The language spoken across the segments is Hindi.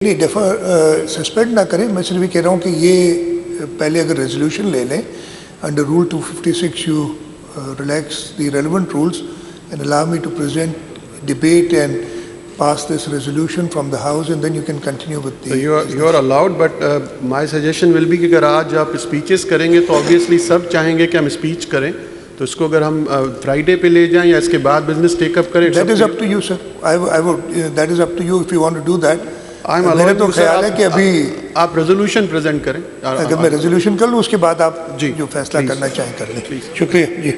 नहीं डेफर सस्पेंड ना करें, मैं सिर्फ ये कह रहा हूँ कि ये पहले अगर रेजोल्यूशन ले लें under rule 256 you relax the relevant rules and allow me to present, debate and pass this resolution from the house, and then you can continue with the. So you are allowed, but my suggestion will be कि अगर आज आप speeches करेंगे तो obviously सब चाहेंगे कि हम speech करें, तो इसको अगर हम Friday पे ले जाएं या इसके बाद business take up करें. That is up to you, sir. I would that is up to you if you want to do that. I'm allowed तो ख्याल है कि अभी आप resolution present करें. अगर मैं resolution कर लूँ उसके बाद आप जो फैसला please. करना चाहें कर लें. शुक्रिया जी.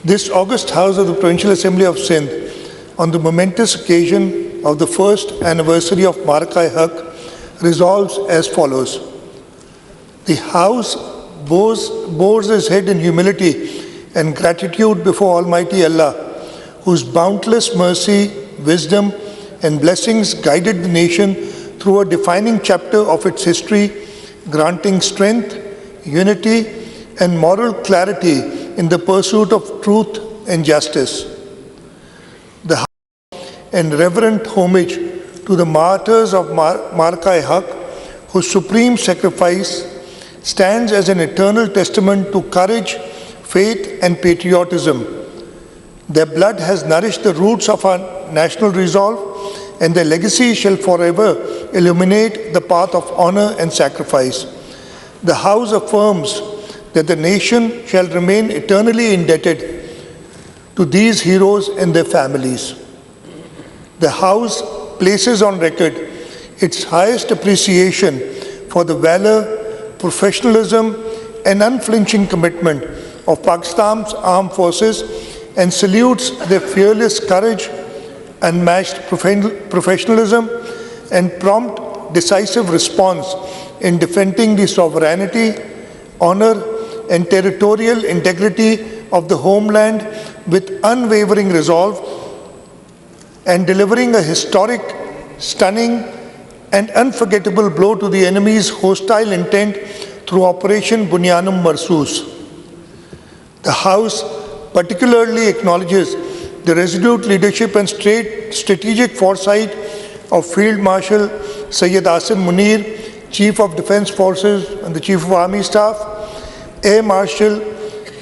This August House of the Provincial Assembly of Sindh, on the momentous occasion of the first anniversary of Marka-e-Haq, resolves as follows. The House bows its head in humility and gratitude before Almighty Allah, whose boundless mercy, wisdom, and blessings guided the nation through a defining chapter of its history, granting strength, unity, and moral clarity in the pursuit of truth and justice. The House and reverent homage to the martyrs of Marka-e-Haq, whose supreme sacrifice stands as an eternal testament to courage, faith, and patriotism. Their blood has nourished the roots of our national resolve, and their legacy shall forever illuminate the path of honor and sacrifice. The House affirms that the nation shall remain eternally indebted to these heroes and their families. The House places on record its highest appreciation for the valor, professionalism, and unflinching commitment of Pakistan's armed forces and salutes their fearless courage, unmatched professionalism, and prompt, decisive response in defending the sovereignty, honor, and territorial integrity of the homeland with unwavering resolve, and delivering a historic, stunning, and unforgettable blow to the enemy's hostile intent through Operation Bunyanum Marsoos. The House particularly acknowledges the resolute leadership and strategic foresight of Field Marshal Syed Asim Munir, Chief of Defence Forces and the Chief of Army Staff, Air Marshal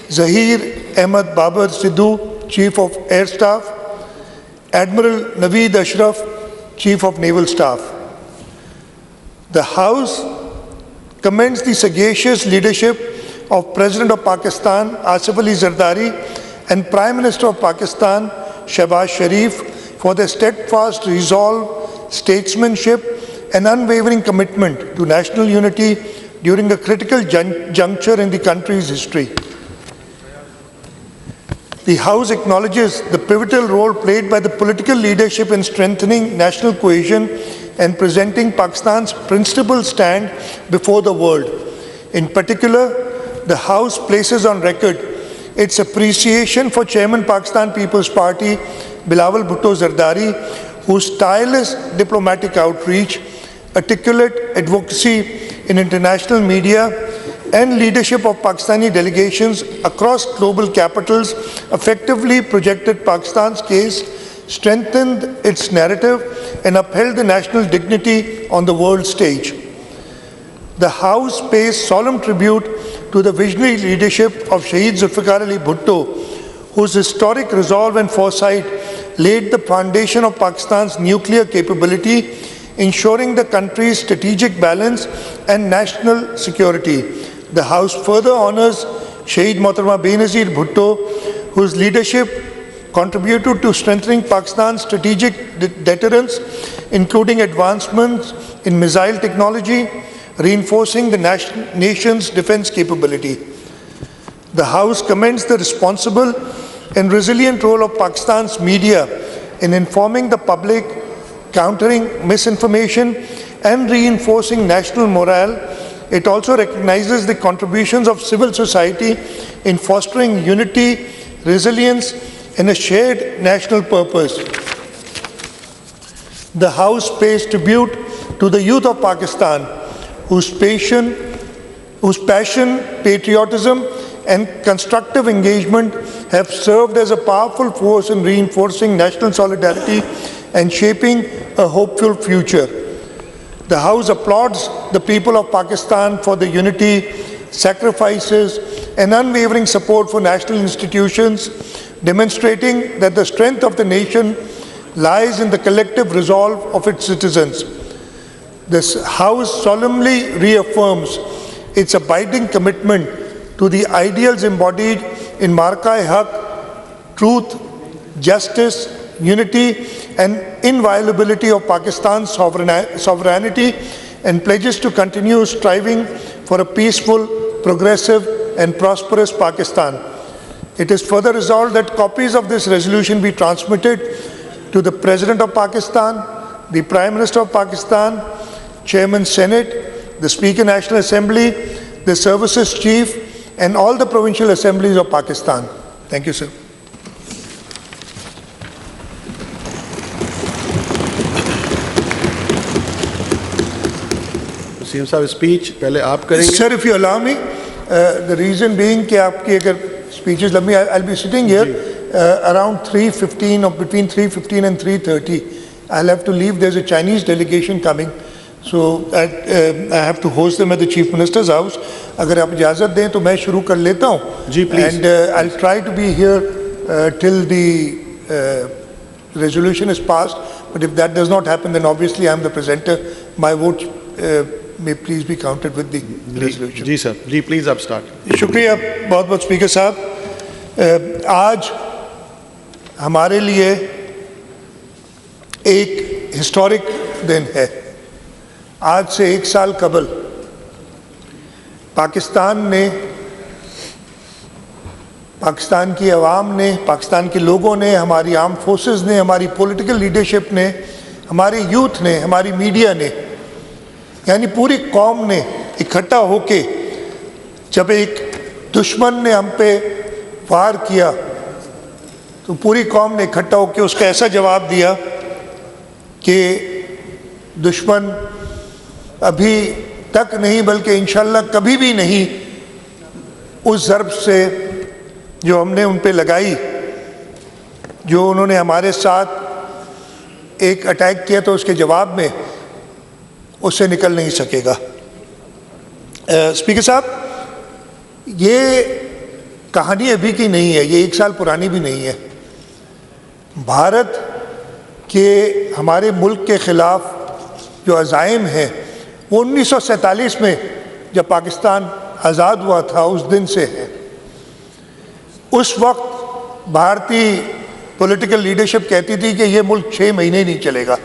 Zahir Ahmad Babar Sidhu, Chief of Air Staff, Admiral Naveed Ashraf, Chief of Naval Staff. The House commends the sagacious leadership of President of Pakistan Asif Ali Zardari and Prime Minister of Pakistan Shehbaz Sharif for their steadfast resolve, statesmanship, and unwavering commitment to national unity during a critical juncture in the country's history. The House acknowledges the pivotal role played by the political leadership in strengthening national cohesion and presenting Pakistan's principled stand before the world. In particular, the House places on record its appreciation for Chairman Pakistan People's Party Bilawal Bhutto Zardari, whose tireless diplomatic outreach, articulate advocacy in international media, and leadership of Pakistani delegations across global capitals effectively projected Pakistan's case, strengthened its narrative, and upheld the national dignity on the world stage. The House pays solemn tribute to the visionary leadership of Shaheed Zulfikar Ali Bhutto, whose historic resolve and foresight laid the foundation of Pakistan's nuclear capability, ensuring the country's strategic balance and national security. The House further honors Shaheed Mohtarama Benazir Bhutto, whose leadership contributed to strengthening Pakistan's strategic deterrence, including advancements in missile technology, reinforcing the nation's defense capability. The House commends the responsible and resilient role of Pakistan's media in informing the public, countering misinformation, and reinforcing national morale. It also recognizes the contributions of civil society in fostering unity, resilience, and a shared national purpose. The House pays tribute to the youth of Pakistan, whose passion, patriotism, and constructive engagement have served as a powerful force in reinforcing national solidarity and shaping a hopeful future. The House applauds the people of Pakistan for the unity, sacrifices, and unwavering support for national institutions, demonstrating that the strength of the nation lies in the collective resolve of its citizens. This House solemnly reaffirms its abiding commitment to the ideals embodied in Marka-e-Haq, truth, justice, unity, and inviolability of Pakistan's sovereignty, and pledges to continue striving for a peaceful, progressive, and prosperous Pakistan. It is further resolved that copies of this resolution be transmitted to the President of Pakistan, the Prime Minister of Pakistan, Chairman Senate, the Speaker National Assembly, the Services Chief, and all the provincial assemblies of Pakistan. Thank you, sir. CM साहब स्पीच पहले आप करेंगे. Sir, if you allow me, the reason being कि आपकी अगर speeches लंबी, I'll be sitting here around 3:15 or between 3:15 and 3:30. I'll have to leave. There's a Chinese delegation coming, so I have to host them at the Chief Minister's house. अगर आप इजाज़त दें तो मैं शुरू कर लेता हूँ. जी, please. And I'll try to be here till the resolution is passed. But if that does not happen, then obviously I'm the presenter. My vote may please be counted with the resolution. जी सर, जी प्लीज आप स्टार्ट. शुक्रिया बहुत बहुत स्पीकर साहब. आज हमारे लिए एक हिस्टोरिक दिन है. आज से 1 साल कबल पाकिस्तान ने, पाकिस्तान की आवाम ने, पाकिस्तान के लोगों ने, हमारी आर्म फोर्सेस ने, हमारी पॉलिटिकल लीडरशिप ने, हमारे यूथ ने, हमारी मीडिया ने, यानी पूरी कौम ने इकट्ठा होके जब एक दुश्मन ने हम पे वार किया तो पूरी कौम ने इकट्ठा होके उसका ऐसा जवाब दिया कि दुश्मन अभी तक नहीं बल्कि इंशाल्लाह कभी भी नहीं उस ज़र्ब से जो हमने उन पे लगाई, जो उन्होंने हमारे साथ एक अटैक किया तो उसके जवाब में उससे निकल नहीं सकेगा. स्पीकर साहब, ये कहानी अभी की नहीं है, ये 1 साल पुरानी भी नहीं है. भारत के, हमारे मुल्क के ख़िलाफ़ जो अज़ाइम हैं वो 1947 में जब पाकिस्तान आज़ाद हुआ था उस दिन से है. उस वक्त भारतीय पॉलिटिकल लीडरशिप कहती थी कि ये मुल्क 6 महीने नहीं चलेगा,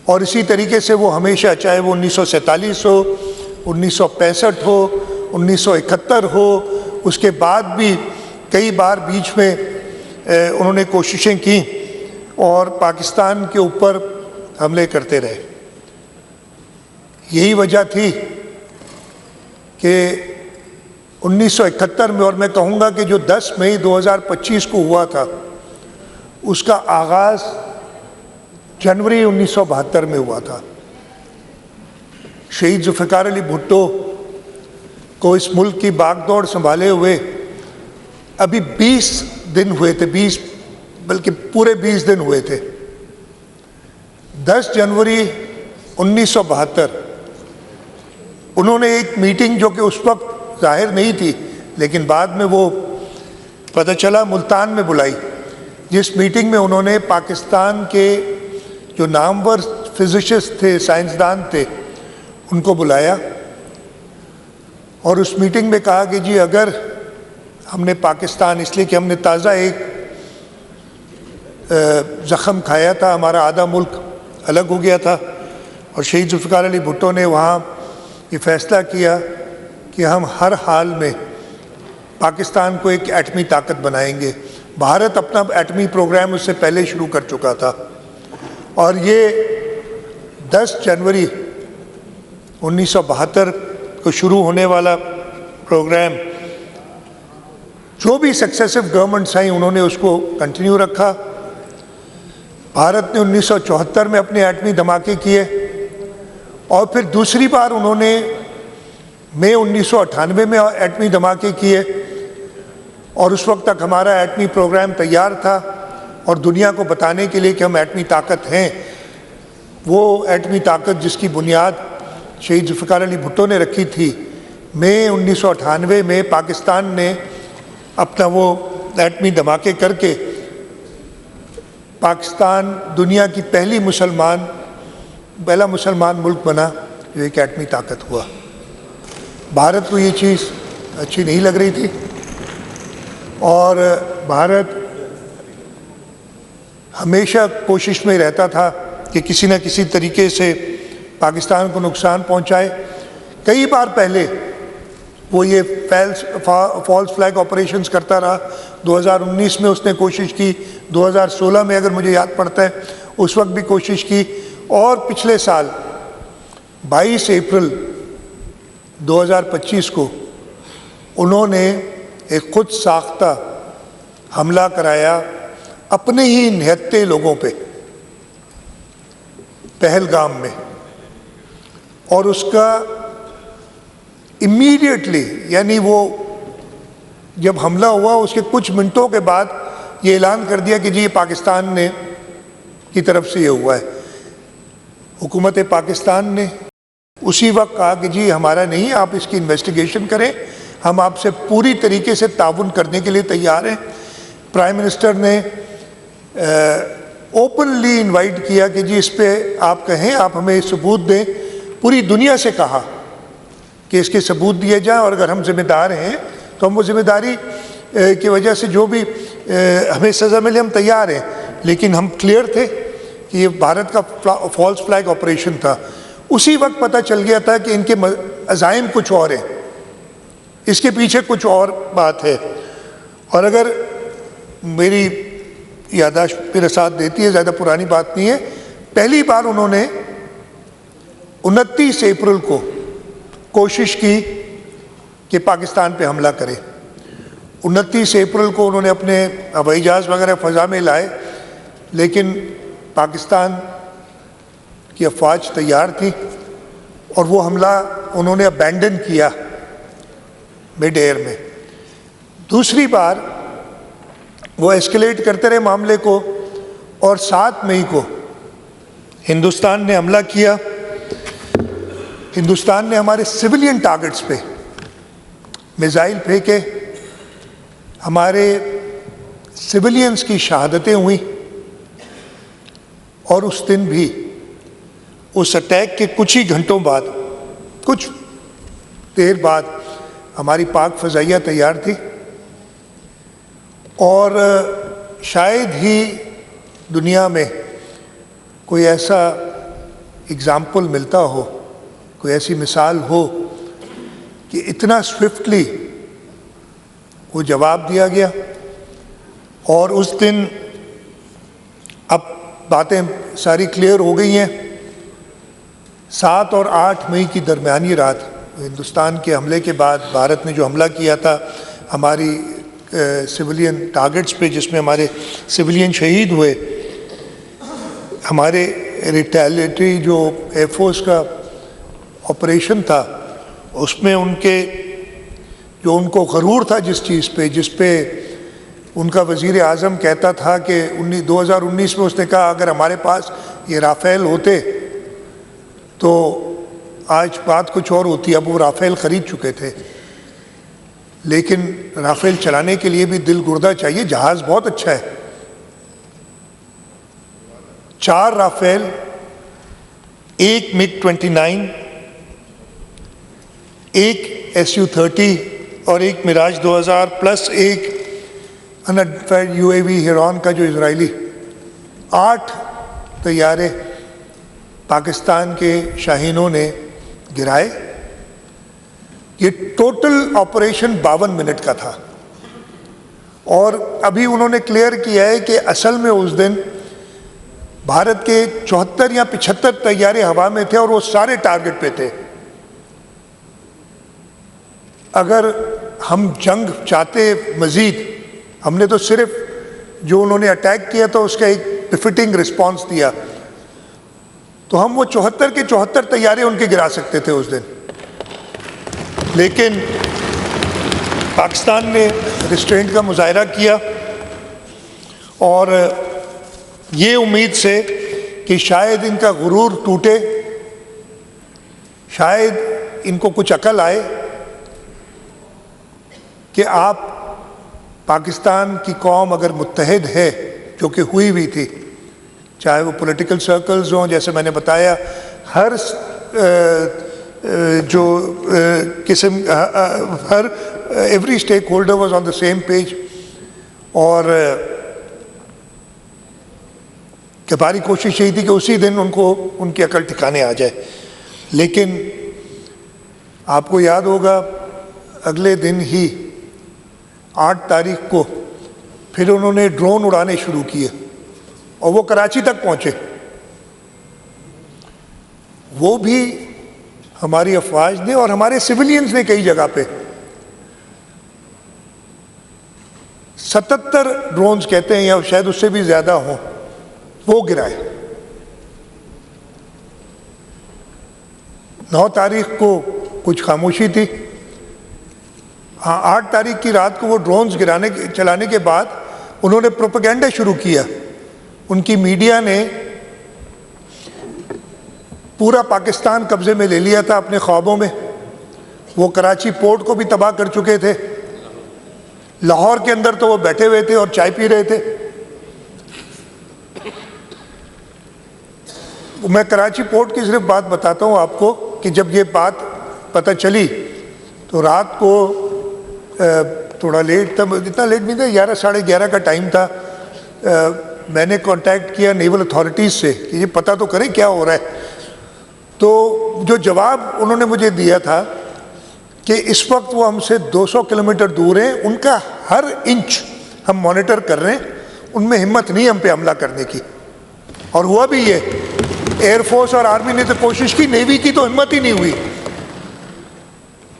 और इसी तरीके से वो हमेशा, चाहे वो 1947 हो, 1965 हो, 1971 हो, उसके बाद भी कई बार बीच में उन्होंने कोशिशें की और पाकिस्तान के ऊपर हमले करते रहे. यही वजह थी कि 1971 में, और मैं कहूँगा कि जो 10 मई 2025 को हुआ था उसका आगाज़ जनवरी 1972 में हुआ था. शहीद जुल्फ़िकार अली भुट्टो को इस मुल्क की बागडोर संभाले हुए अभी 20 दिन हुए थे, 20 बल्कि पूरे 20 दिन हुए थे. 10 जनवरी 1972 उन्होंने एक मीटिंग जो कि उस वक्त जाहिर नहीं थी लेकिन बाद में वो पता चला मुल्तान में बुलाई, जिस मीटिंग में उन्होंने पाकिस्तान के जो नामवर फिजिसिस्ट थे, साइंसदान थे, उनको बुलाया और उस मीटिंग में कहा कि जी अगर हमने पाकिस्तान, इसलिए कि हमने ताज़ा एक ज़ख़म खाया था, हमारा आधा मुल्क अलग हो गया था, और शहीद जुल्फ़िकार अली भुट्टो ने वहाँ ये फ़ैसला किया कि हम हर हाल में पाकिस्तान को एक एटमी ताकत बनाएंगे. भारत अपना एटमी प्रोग्राम उससे पहले शुरू कर चुका था, और ये 10 जनवरी 1972 को शुरू होने वाला प्रोग्राम जो भी सक्सेसिव गवर्नमेंट्स आई उन्होंने उसको कंटिन्यू रखा. भारत ने 1974 में अपने एटमी धमाके किए और फिर दूसरी बार उन्होंने मई 1998 में एटमी धमाके किए और उस वक्त तक हमारा एटमी प्रोग्राम तैयार था और दुनिया को बताने के लिए कि हम एटमी ताकत हैं। वो एटमी ताकत जिसकी बुनियाद शहीद जुल्फ़िकार अली भुट्टो ने रखी थी, मई 1998 में पाकिस्तान ने अपना वो एटमी धमाके करके पाकिस्तान दुनिया की पहला मुसलमान मुल्क बना जो एक एटमी ताकत हुआ। भारत को ये चीज़ अच्छी नहीं लग रही थी और भारत हमेशा कोशिश में रहता था कि किसी न किसी तरीके से पाकिस्तान को नुकसान पहुंचाए। कई बार पहले वो ये फॉल्स फ्लैग ऑपरेशंस करता रहा। 2019 में उसने कोशिश की, 2016 में अगर मुझे याद पड़ता है उस वक्त भी कोशिश की, और पिछले साल 22 अप्रैल 2025 को उन्होंने एक खुद साख्ता हमला कराया अपने ही निहत्ते लोगों पे पहलगाम में, और उसका इमीडिएटली यानी वो जब हमला हुआ उसके कुछ मिनटों के बाद ये ऐलान कर दिया कि जी ये पाकिस्तान ने की तरफ से ये हुआ है। हुकूमत पाकिस्तान ने उसी वक्त कहा कि जी हमारा नहीं, आप इसकी इन्वेस्टिगेशन करें, हम आपसे पूरी तरीके से ताउन करने के लिए तैयार हैं। प्राइम मिनिस्टर ने ओपनली इनवाइट किया कि जी इस पे आप कहें, आप हमें सबूत दें। पूरी दुनिया से कहा कि इसके सबूत दिए जाएं और अगर हम जिम्मेदार हैं तो हम वो जिम्मेदारी की वजह से जो भी हमें सज़ा मिले हम तैयार हैं। लेकिन हम क्लियर थे कि ये भारत का फॉल्स फ्लैग ऑपरेशन था। उसी वक्त पता चल गया था कि इनके अज़ाइम कुछ और हैं, इसके पीछे कुछ और बात है। और अगर मेरी याददाश्त मेरे साथ देती है, ज़्यादा पुरानी बात नहीं है, पहली बार उन्होंने 29 अप्रैल को कोशिश की कि पाकिस्तान पे हमला करें। 29 अप्रैल को उन्होंने अपने हवाई जहाज़ वगैरह फ़ज़ा में लाए, लेकिन पाकिस्तान की अफवाज तैयार थी और वो हमला उन्होंने अबैंडन किया मिड एयर में। दूसरी बार वो एस्केलेट करते रहे मामले को और 7 मई को हिंदुस्तान ने हमला किया। हिंदुस्तान ने हमारे सिविलियन टारगेट्स पे मिसाइल फेंके, हमारे सिविलियंस की शहादतें हुई और उस दिन भी उस अटैक के कुछ ही घंटों बाद, कुछ देर बाद हमारी पाक फ़ज़ाइया तैयार थी और शायद ही दुनिया में कोई ऐसा एग्ज़ाम्पल मिलता हो, कोई ऐसी मिसाल हो कि इतना स्विफ्टली वो जवाब दिया गया। और उस दिन अब बातें सारी क्लियर हो गई हैं। 7 और 8 मई की दरमियानी रात हिंदुस्तान के हमले के बाद भारत ने जो हमला किया था हमारी सिविलियन टारगेट्स पे, जिसमें हमारे सिविलियन शहीद हुए, हमारे रिटेलिएटरी जो एयरफोर्स का ऑपरेशन था उसमें उनको गरूर था जिस चीज़ पे, जिस पे उनका वज़ीर आज़म कहता था कि 2019 में उसने कहा अगर हमारे पास ये राफ़ेल होते तो आज बात कुछ और होती। अब वो राफ़ेल ख़रीद चुके थे, लेकिन राफ़ेल चलाने के लिए भी दिल गुर्दा चाहिए। जहाज़ बहुत अच्छा है, 4 राफ़ेल, 1 मिग-29, 1 SU-30 और 1 Mirage 2000 plus 1 unmanned UAV Heron का जो इजरायली, 8 तैयारे पाकिस्तान के शाहीनों ने गिराए। ये टोटल ऑपरेशन 52 मिनट का था और अभी उन्होंने क्लियर किया है कि असल में उस दिन भारत के 74 या 75 तैयारे हवा में थे और वो सारे टारगेट पे थे। अगर हम जंग चाहते मज़ीद, हमने तो सिर्फ जो उन्होंने अटैक किया था उसका एक बिफिटिंग रिस्पांस दिया, तो हम वो 74 के 74 तैयारे उनके गिरा सकते थे उस दिन। लेकिन पाकिस्तान ने रिस्ट्रेंट का मुजाहरा किया और ये उम्मीद से कि शायद इनका गुरूर टूटे, शायद इनको कुछ अकल आए कि आप पाकिस्तान की कौम अगर मुत्तहिद है, जो कि हुई हुई थी, चाहे वो पॉलिटिकल सर्कल्स हों, जैसे मैंने बताया, हर जो किस्म, हर every stakeholder was on the same page, और हमारी कोशिश यही थी कि उसी दिन उनको उनकी अकल ठिकाने आ जाए। लेकिन आपको याद होगा अगले दिन ही 8 तारीख को फिर उन्होंने ड्रोन उड़ाने शुरू किए और वो कराची तक पहुंचे। वो भी हमारी अफवाज ने और हमारे सिविलियंस ने कई जगह पे 77 ड्रोन्स कहते हैं या शायद उससे भी ज्यादा हों, वो गिराए। 9 तारीख को कुछ खामोशी थी। हाँ, 8 तारीख की रात को वो ड्रोन्स चलाने के बाद उन्होंने प्रोपेगेंडा शुरू किया। उनकी मीडिया ने पूरा पाकिस्तान कब्जे में ले लिया था अपने ख्वाबों में। वो कराची पोर्ट को भी तबाह कर चुके थे। लाहौर के अंदर तो वो बैठे हुए थे और चाय पी रहे थे। मैं कराची पोर्ट की सिर्फ बात बताता हूँ आपको कि जब ये बात पता चली तो रात को थोड़ा लेट था, इतना लेट नहीं था, 11 साढ़े 11 का टाइम था। मैंने कांटेक्ट किया नेवल अथॉरिटीज़ से कि ये पता तो करें क्या हो रहा है। तो जो जवाब उन्होंने मुझे दिया था कि इस वक्त वो हमसे 200 किलोमीटर दूर हैं, उनका हर इंच हम मॉनिटर कर रहे हैं, उनमें हिम्मत नहीं हम पे हमला करने की। और हुआ भी ये, एयरफोर्स और आर्मी ने तो कोशिश की, नेवी की तो हिम्मत ही नहीं हुई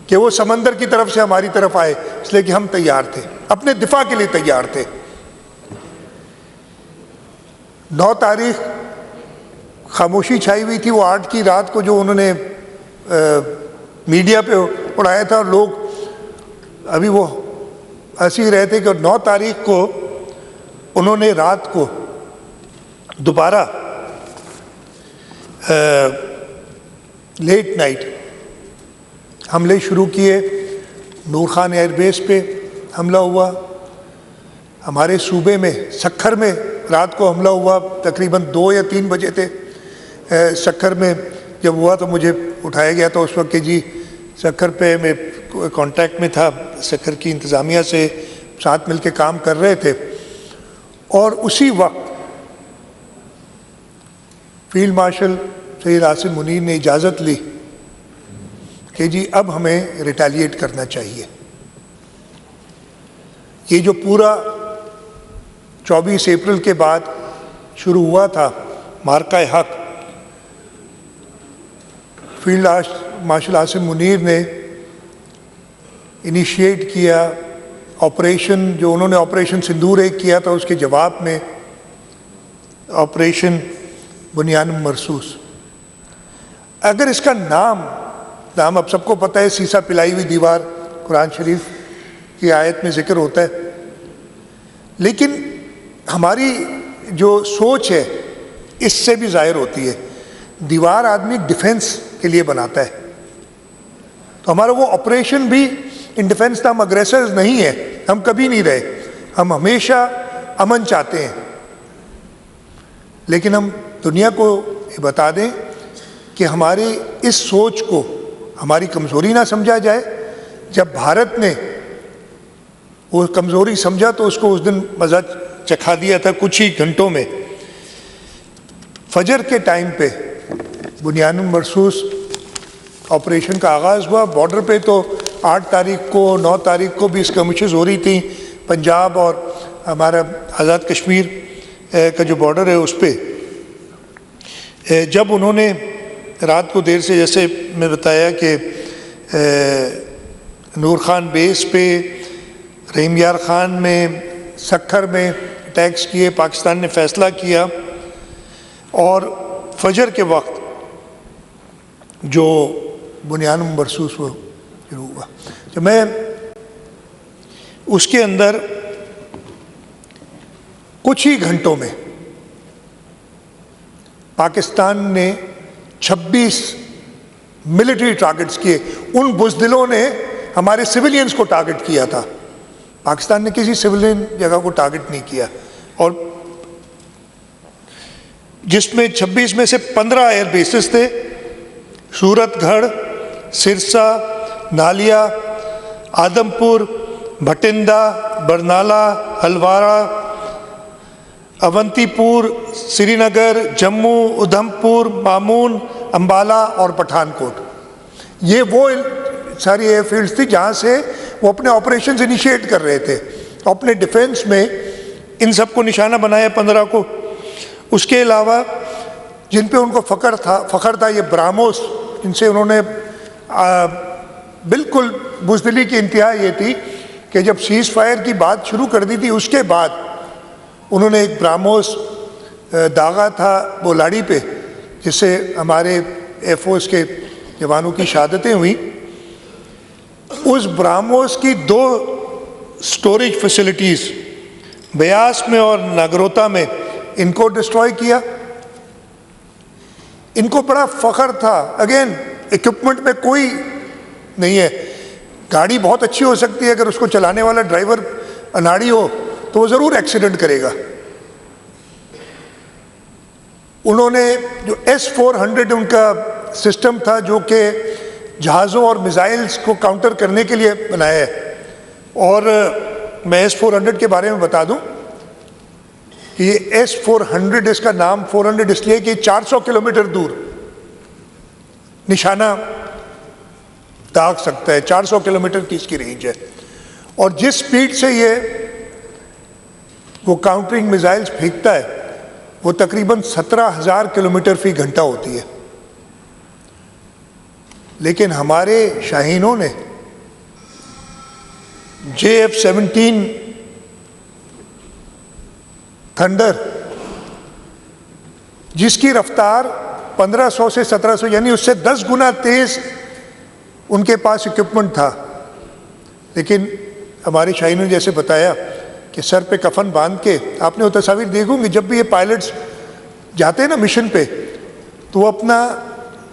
कि वो समंदर की तरफ से हमारी तरफ आए, इसलिए कि हम तैयार थे, अपने दिफा के लिए तैयार थे। 9 तारीख खामोशी छाई हुई थी। वो 8 की रात को जो उन्होंने मीडिया पे उड़ाया था, और लोग अभी वो हंस ही रहे थे कि 9 तारीख को उन्होंने रात को दोबारा लेट नाइट हमले शुरू किए। नूर खान एयरबेस पे हमला हुआ, हमारे सूबे में सखर में रात को हमला हुआ, तकरीबन 2 या 3 बजे थे। सखर में जब हुआ तो मुझे उठाया गया था उस वक्त कि जी सखर पे मैं कांटेक्ट में था, सखर की इंतज़ामिया से साथ मिलके काम कर रहे थे। और उसी वक्त फील्ड मार्शल सैयद आसिम मुनीर ने इजाज़त ली कि जी अब हमें रिटेलिएट करना चाहिए। ये जो पूरा 24 अप्रैल के बाद शुरू हुआ था मार्का हक, फील्ड मार्शल आसिम मुनीर ने इनिशिएट किया ऑपरेशन, जो उन्होंने ऑपरेशन सिंदूर एक किया था, उसके जवाब में ऑपरेशन बुनियान मरसूस। अगर इसका नाम अब सबको पता है, सीसा पिलाई हुई दीवार, कुरान शरीफ की आयत में जिक्र होता है, लेकिन हमारी जो सोच है इससे भी जाहिर होती है। दीवार आदमी डिफेंस के लिए बनाता है, तो हमारा वो ऑपरेशन भी इन डिफेंस था। हम अग्रेसर्स नहीं है, हम कभी नहीं रहे, हम हमेशा अमन चाहते हैं। लेकिन हम दुनिया को ये बता दें कि हमारी इस सोच को हमारी कमज़ोरी ना समझा जाए। जब भारत ने वो कमज़ोरी समझा तो उसको उस दिन मज़ा चखा दिया था कुछ ही घंटों में। फजर के टाइम पे बुनियान मरसूस ऑपरेशन का आगाज़ हुआ। बॉर्डर पे तो 8 तारीख को 9 तारीख को भी स्कर्मिशेस हो रही थी, पंजाब और हमारा आज़ाद कश्मीर का जो बॉर्डर है उस पर। जब उन्होंने रात को देर से, जैसे मैं बताया कि नूर खान बेस पे, रहीम यार खान में, सखर में अटैक्स किए, पाकिस्तान ने फ़ैसला किया। और फजर के वक्त जो बुनियान मरसूस शुरू हुआ। तो मैं उसके अंदर कुछ ही घंटों में पाकिस्तान ने 26 मिलिट्री टारगेट्स किए। उन बुज़दिलों ने हमारे सिविलियंस को टारगेट किया था, पाकिस्तान ने किसी सिविलियन जगह को टारगेट नहीं किया, और जिसमें 26 में से 15 एयर बेसिस थे, सूरतगढ़, सिरसा, नालिया, आदमपुर, भटिंडा, बरनाला, हलवारा, अवंतीपुर, श्रीनगर, जम्मू, उधमपुर, मामून, अंबाला और पठानकोट। ये वो सारी एयरफील्ड्स थी जहाँ से वो अपने ऑपरेशंस इनिशिएट कर रहे थे। अपने डिफेंस में इन सबको निशाना बनाया 15 को। उसके अलावा जिन पे उनको फ़ख्र था ये ब्राह्मोस, इनसे उन्होंने बिल्कुल बुज़दिली की इंतहा ये थी कि जब सीज़ फायर की बात शुरू कर दी थी, उसके बाद उन्होंने एक ब्राह्मोस दागा था बोलाड़ी पे, जिससे हमारे एयरफोर्स के जवानों की शहादतें हुई। उस ब्राह्मोस की 2 स्टोरेज फैसिलिटीज़ ब्यास में और नागरोता में इनको डिस्ट्रॉय किया। इनको बड़ा फ़ख्र था, अगेन इक्विपमेंट में कोई नहीं है, गाड़ी बहुत अच्छी हो सकती है, अगर उसको चलाने वाला ड्राइवर अनाड़ी हो तो वो ज़रूर एक्सीडेंट करेगा। उन्होंने जो S-400 उनका सिस्टम था, जो कि जहाज़ों और मिसाइल्स को काउंटर करने के लिए बनाया है। और मैं S-400 के बारे में बता दूं कि ये S-400, इसका नाम 400 इसलिए कि 400 किलोमीटर दूर निशाना दाग सकता है, 400 किलोमीटर की इसकी रेंज है। और जिस स्पीड से ये वो काउंटरिंग मिसाइल्स फेंकता है वो तकरीबन 17,000 किलोमीटर फी घंटा होती है। लेकिन हमारे शाहीनों ने JF-17 थंडर, जिसकी रफ्तार 1500 से 1700 यानी उससे 10 गुना तेज उनके पास इक्विपमेंट था, लेकिन हमारे शाहीनों ने जैसे बताया कि सर पे कफन बांध के, आपने वो तस्वीर देखोगे जब भी ये पायलट्स जाते हैं ना मिशन पे, तो वो अपना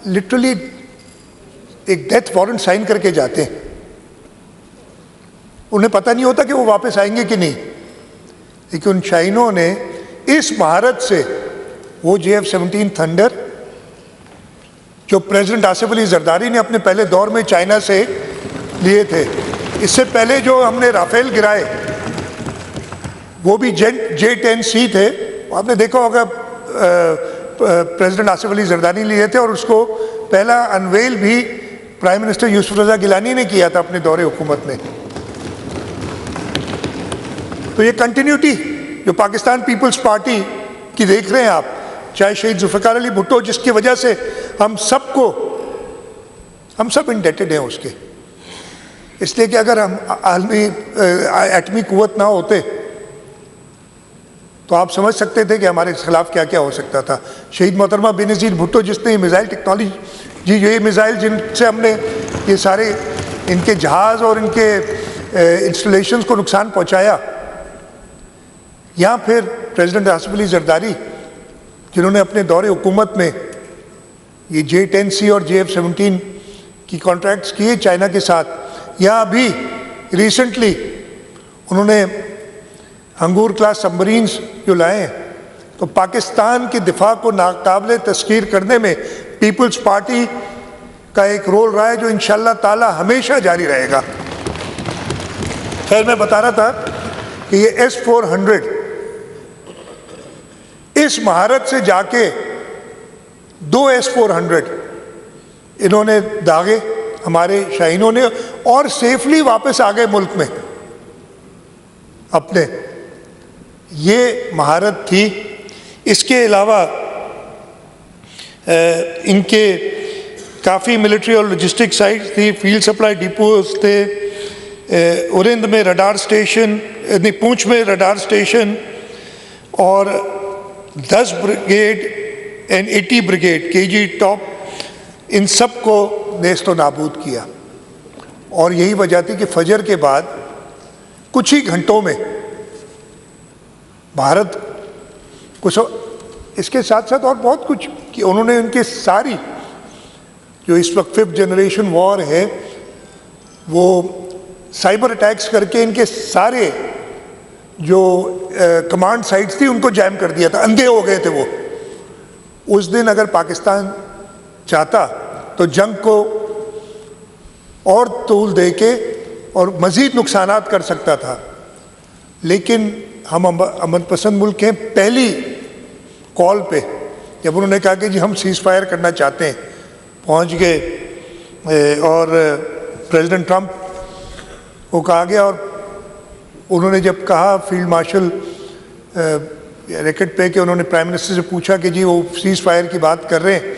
लिटरली एक डेथ वारंट साइन करके जाते हैं। उन्हें पता नहीं होता कि वो वापस आएंगे कि नहीं, लेकिन उन शाहीनों ने इस महारत से वो JF-17 थंडर, जो प्रेसिडेंट आसिफ अली जरदारी ने अपने पहले दौर में चाइना से लिए थे, इससे पहले जो हमने राफेल गिराए वो भी J-10C थे। आपने देखा होगा प्रेसिडेंट आसिफ अली जरदारी लिए थे, और उसको पहला अनवेल भी प्राइम मिनिस्टर यूसुफ रज़ा गिलानी ने किया था अपने दौरे हुकूमत में। तो ये कंटिन्यूटी जो पाकिस्तान पीपल्स पार्टी की देख रहे हैं आप, चाहे शहीद जुल्फ़िकार अली भुट्टो, जिसकी वजह से हम सब इंडेटेड हैं उसके, इसलिए कि अगर हम आलमी एटमी कुव्वत ना होते तो आप समझ सकते थे कि हमारे खिलाफ क्या क्या हो सकता था। शहीद मोहतरमा बेनज़ीर भुट्टो, जिसने मिसाइल टेक्नोलॉजी, ये मिसाइल जिनसे हमने ये सारे इनके जहाज़ और इनके इंस्टॉलेशंस को नुकसान पहुंचाया, या फिर प्रेसिडेंट आसिफ अली जरदारी जिन्होंने अपने दौरे हुकूमत में ये J-10C और JF-17 की कॉन्ट्रैक्ट्स किए चाइना के साथ, या अभी रिसेंटली उन्होंने अंगूर क्लास सबमरीन्स जो लाए हैं, तो पाकिस्तान के दिफा को नाकाबिले तस्खीर करने में पीपल्स पार्टी का एक रोल रहा है, जो इंशाअल्लाह ताला हमेशा जारी रहेगा। खैर, मैं बता रहा था कि ये S-400 इस महारत से जाके 2 S-400 इन्होंने दागे हमारे शाहीनों ने, और सेफली वापस आ गए मुल्क में अपने। ये महारत थी। इसके अलावा इनके काफ़ी मिलिट्री और लॉजिस्टिक साइट्स थी, फील्ड सप्लाई डिपोज थे, उरिंद में रडार स्टेशन, पुंछ में रडार स्टेशन, और 10 brigade and 80 brigade KG top, इन सब को नेस्तो नाबूद किया। और यही वजह थी कि फजर के बाद कुछ ही घंटों में भारत कुछ, इसके साथ साथ और बहुत कुछ कि उन्होंने उनके सारी जो इस वक्त 5th जनरेशन वॉर है वो साइबर अटैक्स करके इनके सारे जो कमांड साइट्स थी उनको जैम कर दिया था, अंधे हो गए थे वो। उस दिन अगर पाकिस्तान चाहता तो जंग को और तूल दे के और मज़ीद नुकसानात कर सकता था, लेकिन हम अमन पसंद मुल्क हैं। पहली कॉल पे जब उन्होंने कहा कि जी हम सीज़ फायर करना चाहते हैं, पहुंच गए और प्रेसिडेंट ट्रंप को कहा गया और उन्होंने जब कहा फील्ड मार्शल रैकेट पे कि उन्होंने प्राइम मिनिस्टर से पूछा कि जी वो सीज़ फायर की बात कर रहे हैं,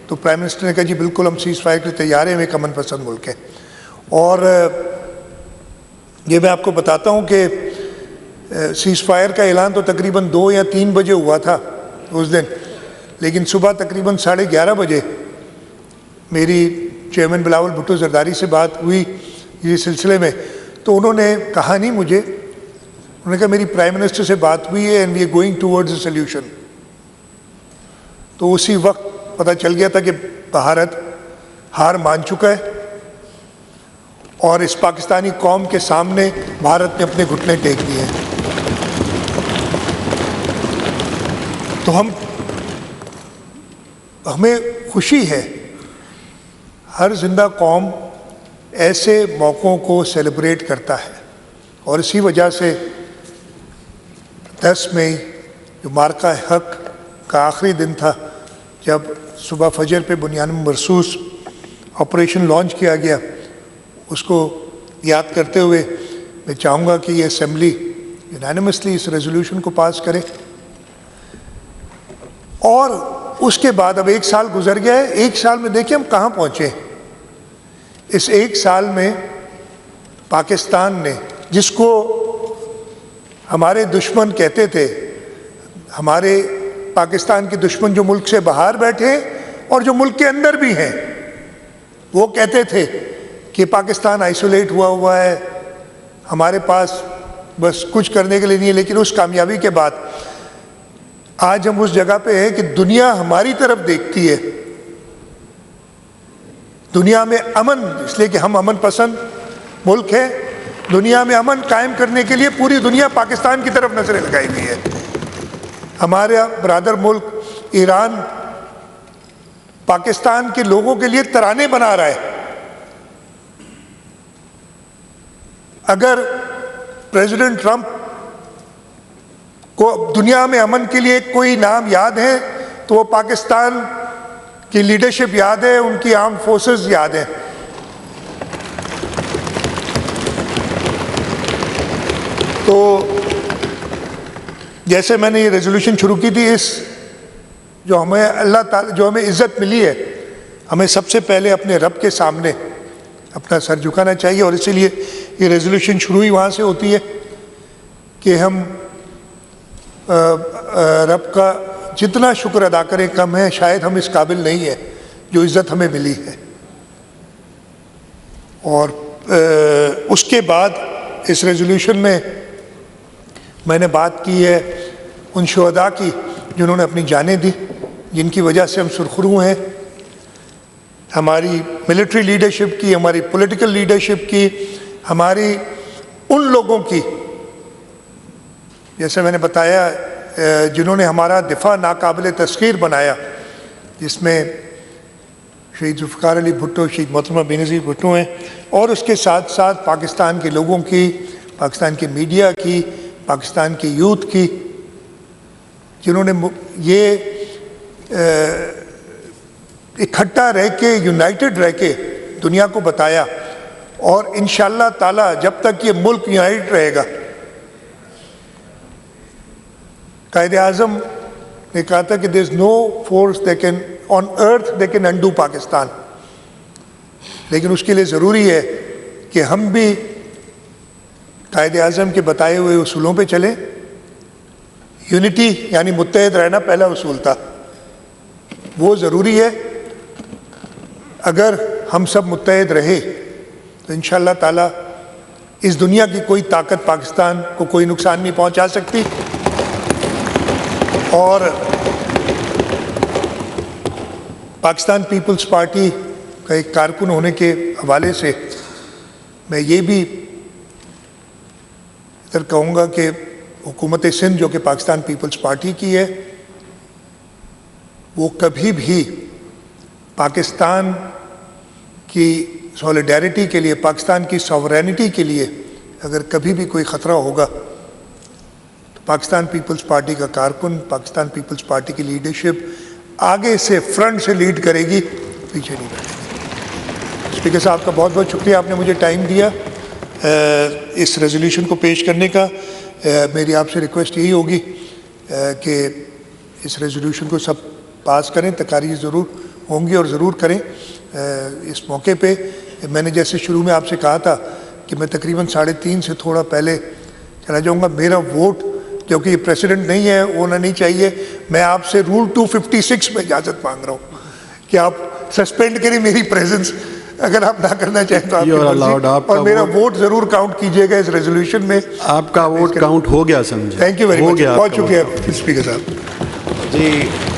तो प्राइम मिनिस्टर ने कहा जी बिल्कुल हम सीज़ फायर के लिए तैयार हैं, हम एक अमन पसंद मुल्क है। और ये मैं आपको बताता हूँ कि सीज़ फायर का ऐलान तो तकरीबन 2 या 3 बजे हुआ था उस दिन, लेकिन सुबह तकरीबन 11:30 बजे मेरी चेयरमैन बिलावल भुट्टो जरदारी से बात हुई इस सिलसिले में, तो उन्होंने कहा नहीं मुझे, उन्होंने कहा मेरी प्राइम मिनिस्टर से बात हुई है and we are going towards a solution. तो उसी वक्त पता चल गया था कि भारत हार मान चुका है और इस पाकिस्तानी कौम के सामने भारत ने अपने घुटने टेक दिए हैं। तो हमें खुशी है, हर जिंदा कौम ऐसे मौक़ों को सेलिब्रेट करता है और इसी वजह से 10 मई जो मार्का हक का आखिरी दिन था, जब सुबह फजर पे बुनियाद मरसूस ऑपरेशन लॉन्च किया गया, उसको याद करते हुए मैं चाहूँगा कि ये असेंबली यूनानिमसली इस रेजोल्यूशन को पास करे। और उसके बाद अब 1 साल गुजर गया है, 1 साल में देखिए हम कहाँ पहुँचे। इस 1 साल में पाकिस्तान ने, जिसको हमारे दुश्मन कहते थे, हमारे पाकिस्तान के दुश्मन जो मुल्क से बाहर बैठे हैं और जो मुल्क के अंदर भी हैं, वो कहते थे कि पाकिस्तान आइसोलेट हुआ है, हमारे पास बस कुछ करने के लिए नहीं है। लेकिन उस कामयाबी के बाद आज हम उस जगह पे हैं कि दुनिया हमारी तरफ देखती है, दुनिया में अमन, इसलिए कि हम अमन पसंद मुल्क है, दुनिया में अमन कायम करने के लिए पूरी दुनिया पाकिस्तान की तरफ नजरें लगाई हुई है। हमारा ब्रादर मुल्क ईरान पाकिस्तान के लोगों के लिए तराने बना रहा है। अगर प्रेसिडेंट ट्रंप को दुनिया में अमन के लिए कोई नाम याद है तो वो पाकिस्तान की लीडरशिप याद है, उनकी आर्म फोर्सेस याद है। तो जैसे मैंने ये रेजोल्यूशन शुरू की थी, इस जो हमें अल्लाह ताला जो हमें इज़्ज़त मिली है, हमें सबसे पहले अपने रब के सामने अपना सर झुकाना चाहिए। और इसीलिए ये रेजोल्यूशन शुरू ही वहाँ से होती है कि हम रब का जितना शुक्र अदा करें कम है, शायद हम इस काबिल नहीं है जो इज़्ज़त हमें मिली है। और उसके बाद इस रेजोल्यूशन में मैंने बात की है उन शुहदा की जिन्होंने अपनी जानें दी, जिनकी वजह से हम सुरखरू हैं, हमारी मिलिट्री लीडरशिप की, हमारी पॉलिटिकल लीडरशिप की, हमारी उन लोगों की, जैसे मैंने बताया, जिन्होंने हमारा दिफा नाकाबिल तस्खीर बनाया, जिसमें शहीद जुल्फ़िकार अली भुट्टो, शहीद मोहतरमा बेनज़ीर भुट्टो हैं, और उसके साथ साथ पाकिस्तान के लोगों की, पाकिस्तान के मीडिया की, पाकिस्तान की यूथ की, जिन्होंने ये इकट्ठा रह के, यूनाइटेड रह के दुनिया को बताया। और इंशाअल्लाह ताला जब तक ये मुल्क यूनाइटेड रहेगा, कायदे आज़म ने कहा था कि there is no force they can on earth they can undo Pakistan. लेकिन उसके लिए ज़रूरी है कि हम भी कायदे आज़म के बताए हुए उसूलों पे चलें। यूनिटी यानी मुत्तहद रहना पहला उसूल था, वो ज़रूरी है। अगर हम सब मुत्तहद रहे तो इंशाअल्लाह ताला इस दुनिया की कोई ताकत पाकिस्तान को कोई नुकसान नहीं पहुंचा सकती। और पाकिस्तान पीपल्स पार्टी का एक कारकुन होने के हवाले से मैं ये भी इधर कहूँगा कि हुकूमत सिंध जो कि पाकिस्तान पीपल्स पार्टी की है, वो कभी भी पाकिस्तान की सॉलिडेरिटी के लिए, पाकिस्तान की सॉवरेनिटी के लिए अगर कभी भी कोई ख़तरा होगा तो पाकिस्तान पीपल्स पार्टी का कारकुन, पाकिस्तान पीपल्स पार्टी की लीडरशिप आगे से फ्रंट से लीड करेगी, पीछे नहीं बैठेगी। स्पीकर साहब का बहुत बहुत शुक्रिया, आपने मुझे टाइम दिया इस रेजोल्यूशन को पेश करने का। मेरी आपसे रिक्वेस्ट यही होगी कि इस रेजोल्यूशन को सब पास करें, तकारीर ज़रूर होंगी और ज़रूर करें। इस मौके पे मैंने जैसे शुरू में आपसे कहा था कि मैं तकरीबन 3:30 से थोड़ा पहले चला जाऊंगा। मेरा वोट जो कि प्रेसिडेंट नहीं है होना नहीं चाहिए। मैं आपसे रूल 256 में इजाज़त मांग रहा हूँ कि आप सस्पेंड करें मेरी प्रेजेंस, अगर आप ना करना चाहें तो आपकी मर्जी। और मेरा वोट ज़रूर काउंट कीजिएगा इस रेजोल्यूशन में। आपका वोट काउंट हो गया समझे। थैंक यू वेरी मच, बहुत शुक्रिया स्पीकर साहब जी।